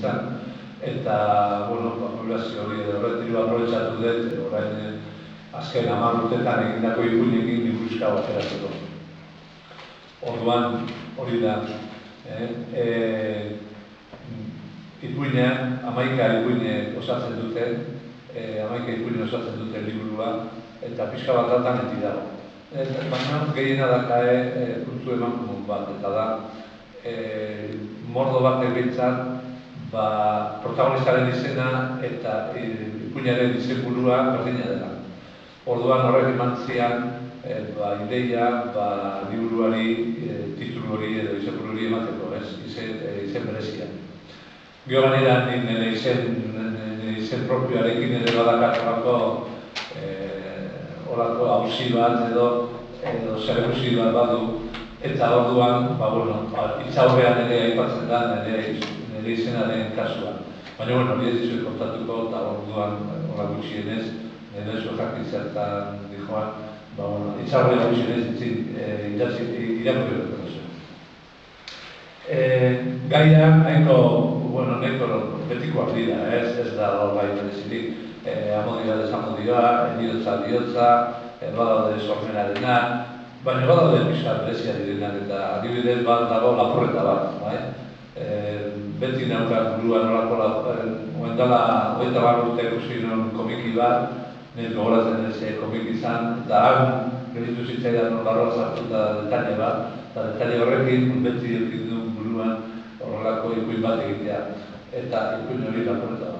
nintzen, eta, populazio hori edo retiru aprobetxatu dut, orain azken 10 urtetan egindako ipuinekin liburuska bateratzeko. Orduan, hori da, ipuinean, 11 ipuine osatzen dute, 11 ipuine osatzen dute liburua, eta pixka bat datan enti dago. Baina gehiena dakae puntu eman bat, eta da, mordo bat egintzat, protagonistaren izena eta ipuinaren izenburua berdina dela. Orduan horrek eman zian, ideia, liburuari, titulu hori edo izenburu hori emateko, izen berezia. Gio ganera, nire izen propioarekin ere badakat horako hausi bat edo zergusi bat badu, eta orduan, itzaurrean ere aipatzen da nire izenaren kasuan. Baina, hori ez dizuet kontatuko, eta orduan hola gutxienez, nire zuekak zertan dijoan, itzaurrean gutxienez irakurri dut zuen. Gaia, nahiko betikoak dira, ez da gai berezirik. Amodio desamodioa, bihotza, badaude sormenarena, baina badaude pixka berezia direnak eta adibidez bat dago lapurreta bat. Beti neukat buruan horako oendala 20 urte ikusi nuen komiki bat, nire gogoratzen ez komiki izan, eta hagun geritu zitzaidan barroa sartu eta detaile bat, eta detaile horrekin beti edukin duen buruan horrelako ipuin bat egitea, eta ipuin hori lapurreta